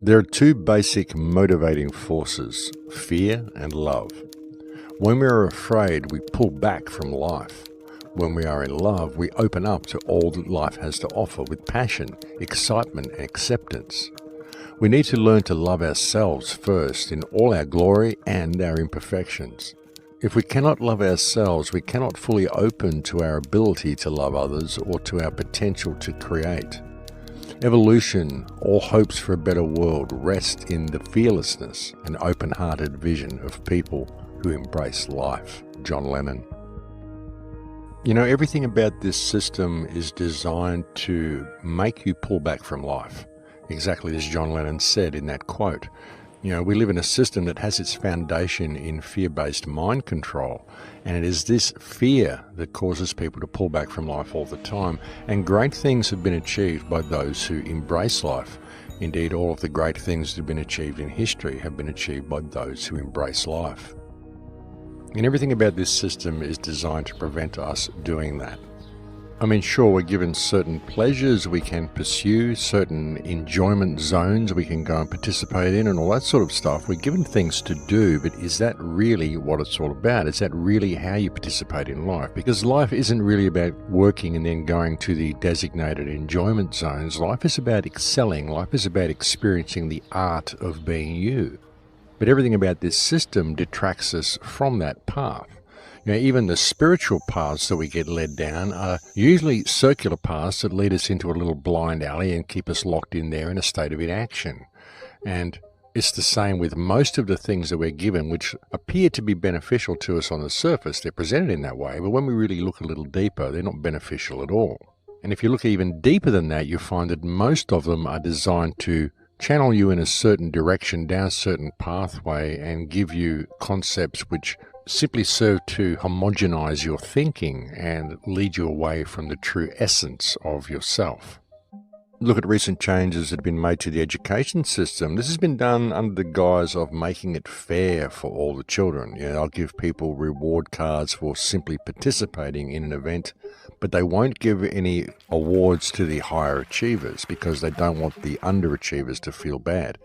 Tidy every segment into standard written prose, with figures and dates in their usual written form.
There are two basic motivating forces, fear and love. When we are afraid, we pull back from life. When we are in love, we open up to all that life has to offer with passion, excitement, and acceptance. We need to learn to love ourselves first in all our glory and our imperfections. If we cannot love ourselves, we cannot fully open to our ability to love others or to our potential to create. Evolution, all hopes for a better world rest in the fearlessness and open-hearted vision of people who embrace life. John Lennon. You know, everything about this system is designed to make you pull back from life. Exactly as John Lennon said in that quote. You know, we live in a system that has its foundation in fear-based mind control, and it is this fear that causes people to pull back from life all the time. And great things have been achieved by those who embrace life. Indeed, all of the great things that have been achieved in history have been achieved by those who embrace life. And everything about this system is designed to prevent us doing that. I mean, sure, we're given certain pleasures we can pursue, certain enjoyment zones we can go and participate in and all that sort of stuff. We're given things to do, but is that really what it's all about? Is that really how you participate in life? Because life isn't really about working and then going to the designated enjoyment zones. Life is about excelling. Life is about experiencing the art of being you. But everything about this system detracts us from that path. You know, even the spiritual paths that we get led down are usually circular paths that lead us into a little blind alley and keep us locked in there in a state of inaction. And it's the same with most of the things that we're given, which appear to be beneficial to us on the surface. They're presented in that way, but when we really look a little deeper, they're not beneficial at all. And if you look even deeper than that, you find that most of them are designed to channel you in a certain direction, down a certain pathway, and give you concepts which simply serve to homogenize your thinking and lead you away from the true essence of yourself. Look at recent changes that have been made to the education system. This has been done under the guise of making it fair for all the children. You know, they'll give people reward cards for simply participating in an event, but they won't give any awards to the higher achievers because they don't want the underachievers to feel bad.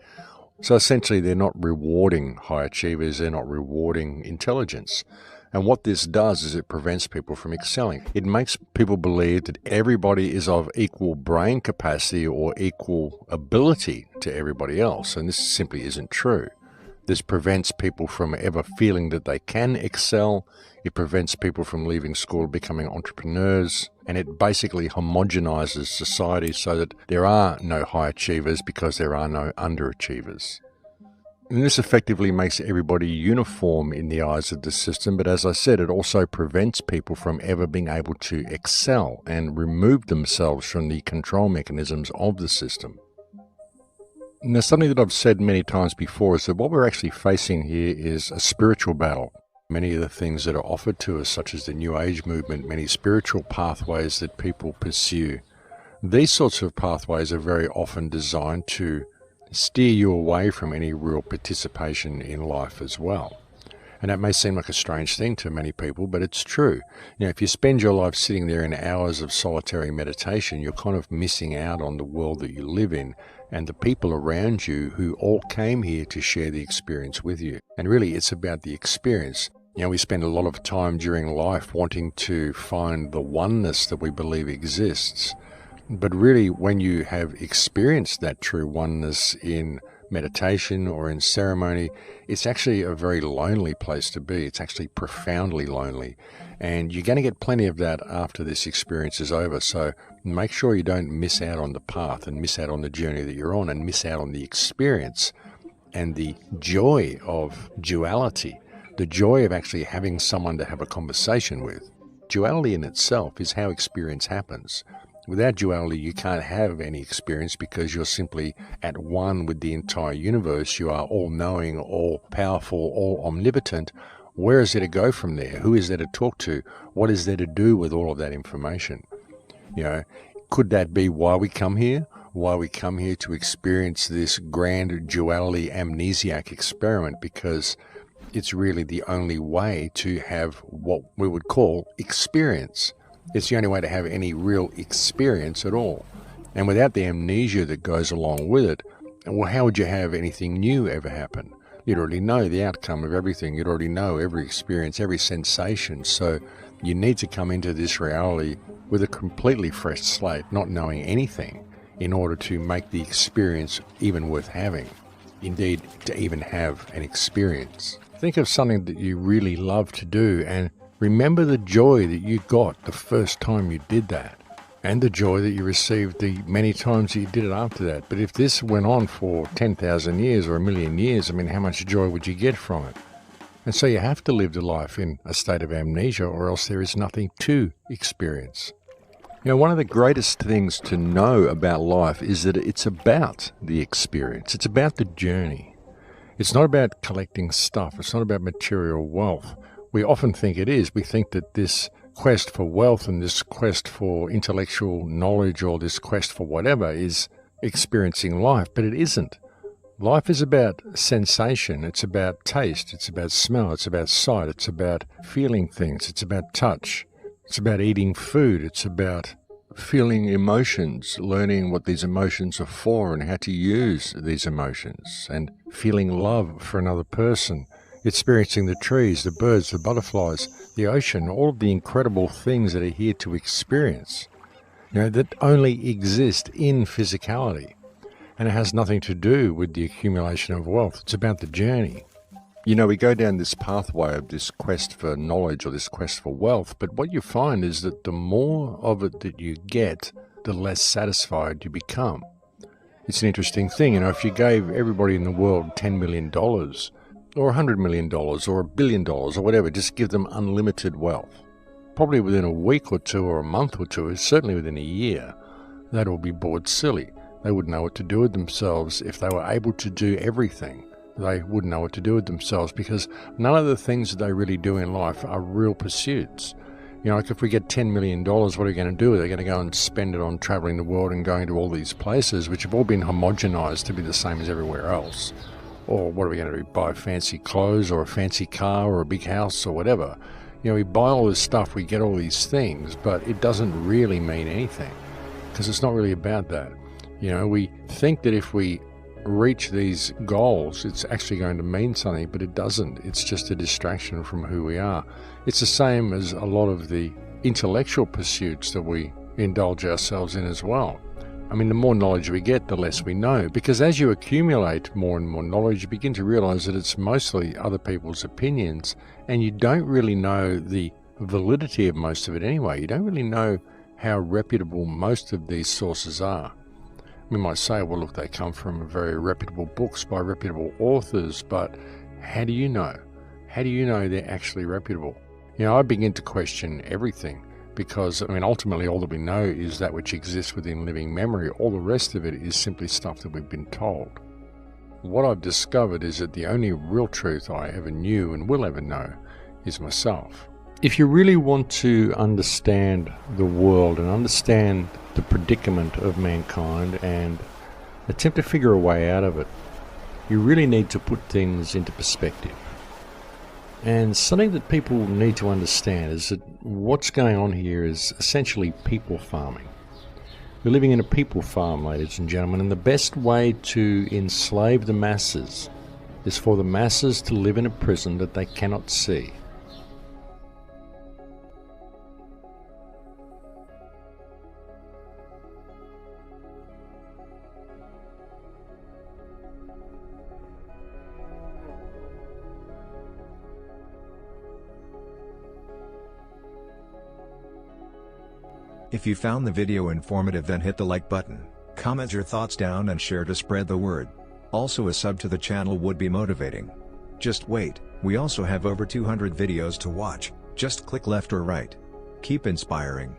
So essentially, they're not rewarding high achievers, they're not rewarding intelligence. And what this does is it prevents people from excelling. It makes people believe that everybody is of equal brain capacity or equal ability to everybody else. And this simply isn't true. This prevents people from ever feeling that they can excel. It prevents people from leaving school, becoming entrepreneurs, and it basically homogenizes society so that there are no high achievers because there are no underachievers. And this effectively makes everybody uniform in the eyes of the system, but as I said, it also prevents people from ever being able to excel and remove themselves from the control mechanisms of the system. Now, something that I've said many times before is that what we're actually facing here is a spiritual battle. Many of the things that are offered to us, such as the New Age movement, many spiritual pathways that people pursue, these sorts of pathways are very often designed to steer you away from any real participation in life as well. And that may seem like a strange thing to many people, but it's true. You know, if you spend your life sitting there in hours of solitary meditation, you're kind of missing out on the world that you live in and the people around you who all came here to share the experience with you. And really, it's about the experience. You know, we spend a lot of time during life wanting to find the oneness that we believe exists. But really, when you have experienced that true oneness in meditation or in ceremony, it's actually a very lonely place to be. It's actually profoundly lonely. And you're going to get plenty of that after this experience is over. So make sure you don't miss out on the path and miss out on the journey that you're on and miss out on the experience and the joy of duality, the joy of actually having someone to have a conversation with. Duality in itself is how experience happens. Without duality, you can't have any experience because you're simply at one with the entire universe. You are all-knowing, all-powerful, all-omnipotent. Where is there to go from there? Who is there to talk to? What is there to do with all of that information? You know, could that be why we come here? Why we come here to experience this grand duality amnesiac experiment? Because it's really the only way to have what we would call experience. It's the only way to have any real experience at all. And without the amnesia that goes along with it, Well, how would you have anything new ever happen? You'd already know the outcome of everything. You'd already know every experience, every sensation. So you need to come into this reality with a completely fresh slate, not knowing anything, in order to make the experience even worth having. Indeed, to even have an experience. Think of something that you really love to do and remember the joy that you got the first time you did that, and the joy that you received the many times that you did it after that. But if this went on for 10,000 years or 1,000,000 years, I mean, how much joy would you get from it? And so you have to live the life in a state of amnesia, or else there is nothing to experience. You know, one of the greatest things to know about life is that it's about the experience. It's about the journey. It's not about collecting stuff. It's not about material wealth. We often think it is. We think that this quest for wealth and this quest for intellectual knowledge or this quest for whatever is experiencing life, but it isn't. Life is about sensation. It's about taste. It's about smell. It's about sight. It's about feeling things. It's about touch. It's about eating food. It's about feeling emotions, learning what these emotions are for and how to use these emotions, and feeling love for another person, experiencing the trees, the birds, the butterflies, the ocean, all of the incredible things that are here to experience, you know, that only exist in physicality. And it has nothing to do with the accumulation of wealth. It's about the journey. You know, we go down this pathway of this quest for knowledge or this quest for wealth, but what you find is that the more of it that you get, the less satisfied you become. It's an interesting thing. You know, if you gave everybody in the world $10 million or $100 million or $1 billion or whatever, just give them unlimited wealth, probably within a week or two or a month or two, certainly within a year, they'd all be bored silly. They wouldn't know what to do with themselves. If they were able to do everything, they wouldn't know what to do with themselves, because none of the things that they really do in life are real pursuits. You know, like if we get $10 million, what are we going to do? They're going to go and spend it on traveling the world and going to all these places which have all been homogenized to be the same as everywhere else. Or what are we going to do? Buy fancy clothes or a fancy car or a big house or whatever. You know, we buy all this stuff, we get all these things, but it doesn't really mean anything, because it's not really about that. You know, we think that if we reach these goals, it's actually going to mean something, but it doesn't. It's just a distraction from who we are. It's the same as a lot of the intellectual pursuits that we indulge ourselves in as well. I mean, the more knowledge we get, the less we know, because as you accumulate more and more knowledge, you begin to realize that it's mostly other people's opinions, and you don't really know the validity of most of it anyway. You don't really know how reputable most of these sources are. We might say, well, look, they come from very reputable books by reputable authors, but how do you know? How do you know they're actually reputable? You know, I begin to question everything, because, I mean, ultimately all that we know is that which exists within living memory. All the rest of it is simply stuff that we've been told. What I've discovered is that the only real truth I ever knew and will ever know is myself. If you really want to understand the world and understand the predicament of mankind and attempt to figure a way out of it, you really need to put things into perspective. And something that people need to understand is that what's going on here is essentially people farming. We're living in a people farm, ladies and gentlemen, and the best way to enslave the masses is for the masses to live in a prison that they cannot see. If you found the video informative, then hit the like button, comment your thoughts down and share to spread the word. Also, a sub to the channel would be motivating. Just wait, we also have over 200 videos to watch, just click left or right. Keep inspiring.